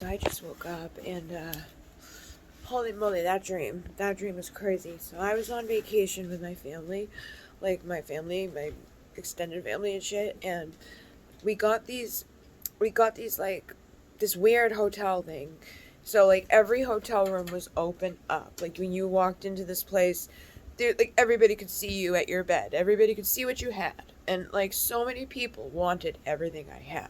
I just woke up and holy moly, that dream was crazy. So I was on vacation with my family, like my extended family and shit, and we got these like this weird hotel thing. So like every hotel room was open up. Like when you walked into this place, there, like everybody could see you at your bed. Everybody could see what you had. And like so many people wanted everything I had.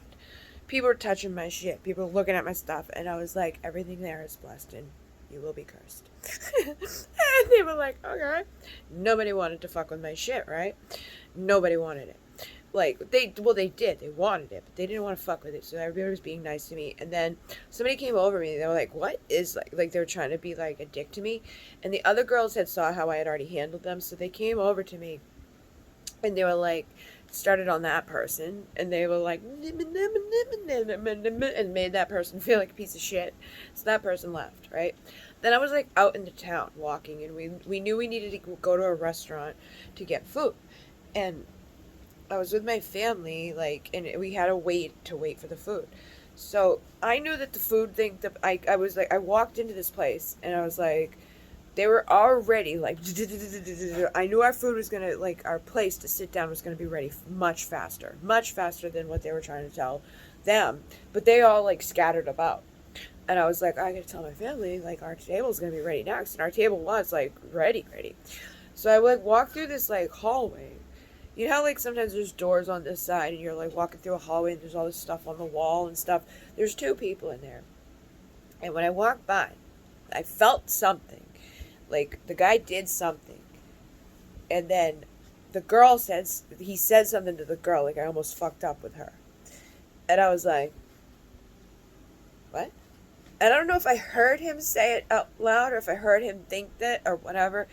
People were touching my shit. People were looking at my stuff, and I was like, everything there is blessed, and you will be cursed. And they were like, okay. Nobody wanted to fuck with my shit, right? Nobody wanted it. Like they did. They wanted it, but they didn't want to fuck with it. So everybody was being nice to me. And then somebody came over me. They were like, "What is like?" They were trying to be like a dick to me. And the other girls had saw how I had already handled them, so they came over to me, and they were like, started on that person, and they were like, and made that person feel like a piece of shit. So that person left, right? Then I was like out in the town walking, and we knew we needed to go to a restaurant to get food, and I was with my family, like, and we had to wait for the food. So I knew that the food thing, that I was like, I walked into this place, and I was like, they were already like, I knew our food was gonna, like, our place to sit down was gonna be ready much faster than what they were trying to tell them. But they all like scattered about. And I was like, I gotta tell my family, like, our table's gonna be ready next. And our table was like ready. So I like walked through this like hallway. You know how like sometimes there's doors on this side and you're like walking through a hallway and there's all this stuff on the wall and stuff. There's two people in there. And when I walked by, I felt something. Like the guy did something. And then the girl he said something to the girl, like I almost fucked up with her. And I was like, what? And I don't know if I heard him say it out loud or if I heard him think that or whatever.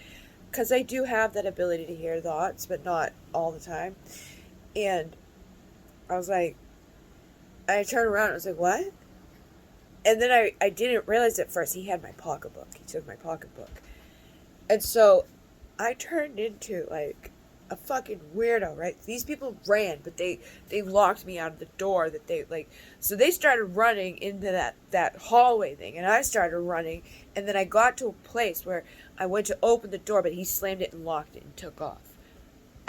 Because I do have that ability to hear thoughts, but not all the time. And I was like, I turned around and I was like, what? And then I didn't realize at first he had my pocketbook. He took my pocketbook. And so I turned into like a fucking weirdo, right? These people ran, but they locked me out of the door that they like. So they started running into that hallway thing, and I started running, and then I got to a place where I went to open the door, but he slammed it and locked it and took off.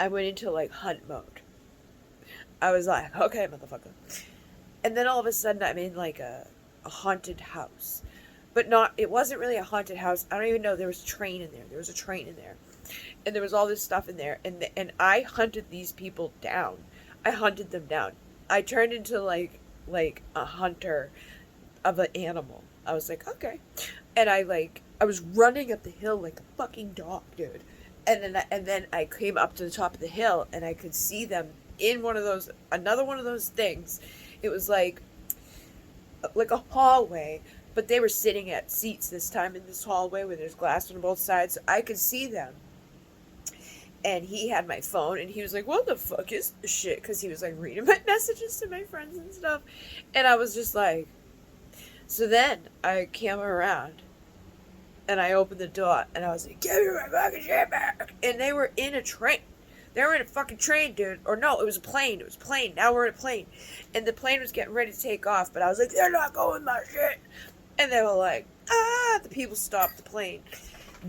I went into like hunt mode. I was like, okay, motherfucker. And then all of a sudden I'm in like a haunted house. But it wasn't really a haunted house. I don't even know, there was a train in there. There was a train in there. And there was all this stuff in there. And I hunted these people down. I hunted them down. I turned into like a hunter of an animal. I was like, okay. And I was running up the hill like a fucking dog, dude. And then I came up to the top of the hill and I could see them in another one of those things. It was like a hallway, but they were sitting at seats this time in this hallway where there's glass on both sides. So I could see them. And he had my phone, and he was like, what the fuck is this shit? Because he was like reading my messages to my friends and stuff. And I was just like, so then I came around, and I opened the door, and I was like, give me my fucking shit back. And they were in a train. They were in a fucking train, dude. Or no, it was a plane. It was a plane. Now we're in a plane. And the plane was getting ready to take off, but I was like, they're not going with my shit. And they were like, the people stopped the plane.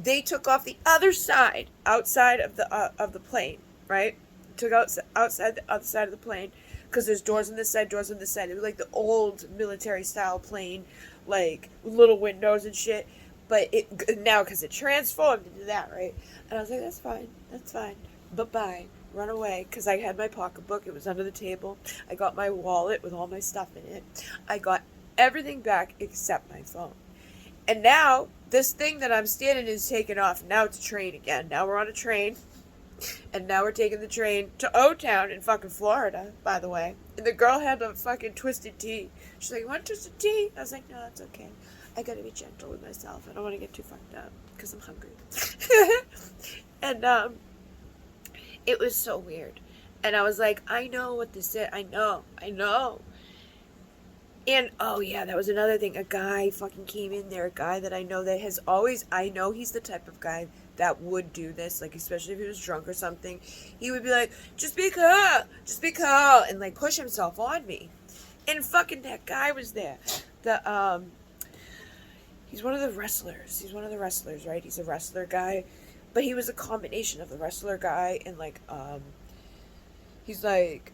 They took off the other side, outside of the plane, right? Took outside the other side of the plane, because there's doors on this side, doors on this side. It was like the old military style plane, like little windows and shit. But now, because it transformed into that, right? And I was like, that's fine. But bye. Run away, because I had my pocketbook. It was under the table. I got my wallet with all my stuff in it. I got everything back except my phone. And now, this thing that I'm standing in is taken off. Now it's a train again. Now we're on a train. And now we're taking the train to O-Town in fucking Florida, by the way. And the girl had a fucking twisted tea. She's like, you want twisted tea? I was like, no, it's okay. I gotta be gentle with myself. I don't want to get too fucked up, because I'm hungry. And, it was so weird. And I was like, I know what this is. I know. And, oh yeah, that was another thing. A guy fucking came in there. A guy that I know that has always... I know he's the type of guy that would do this. Like, especially if he was drunk or something. He would be like, just be calm. And, like, push himself on me. And fucking that guy was there. The he's one of the wrestlers. He's one of the wrestlers, right? He's a wrestler guy, but he was a combination of the wrestler guy and he's like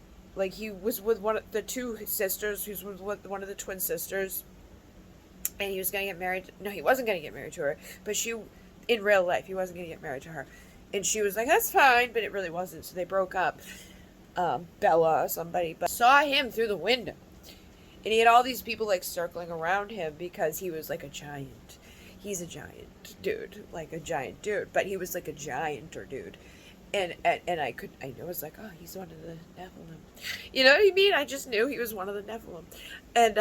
he was with one of the two sisters. He was with one of the twin sisters, and he was gonna get married. No, he wasn't gonna get married to her, but she, in real life, he wasn't gonna get married to her, and she was like, "That's fine," but it really wasn't. So they broke up. Bella or somebody, but saw him through the window, and he had all these people like circling around him because he was like a giant. He's a giant dude, like a giant dude, but he was like a gianter dude. And I was like, oh, he's one of the Nephilim. You know what I mean? I just knew he was one of the Nephilim. And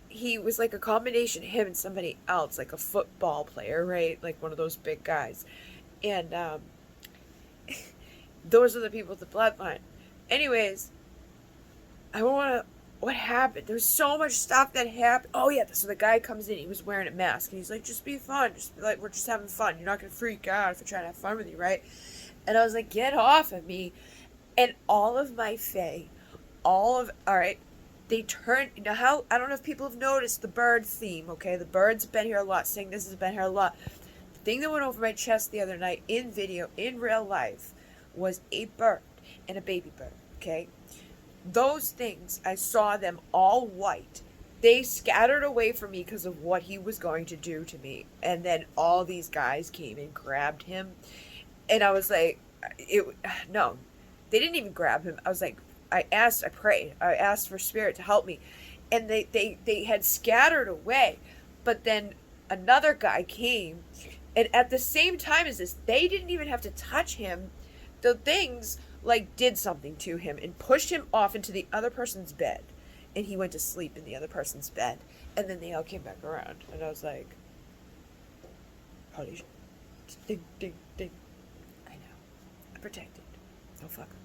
he was like a combination of him and somebody else, like a football player, right? Like one of those big guys. And those are the people with the bloodline. Anyways, I want to. What happened? There's so much stuff that happened. Oh yeah, so the guy comes in. He was wearing a mask, and he's like, "Just be fun. Just be like, we're just having fun. You're not gonna freak out if we're trying to have fun with you, right?" And I was like, "Get off of me!" And all of my fae, all right, they turned. You know how, I don't know if people have noticed the bird theme. Okay, the birds have been here a lot. Saying this has been here a lot. The thing that went over my chest the other night in video, in real life, was a bird and a baby bird. Okay. Those things, I saw them all white. They scattered away from me because of what he was going to do to me. And then all these guys came and grabbed him. And I was like, no, they didn't even grab him. I was like, I prayed. I asked for spirit to help me. And they had scattered away. But then another guy came. And at the same time as this, they didn't even have to touch him. The things like did something to him and pushed him off into the other person's bed, and he went to sleep in the other person's bed, and then they all came back around, and I was like, holy shit. Ding, ding, ding. I know. I'm protected. Don't fuck with me.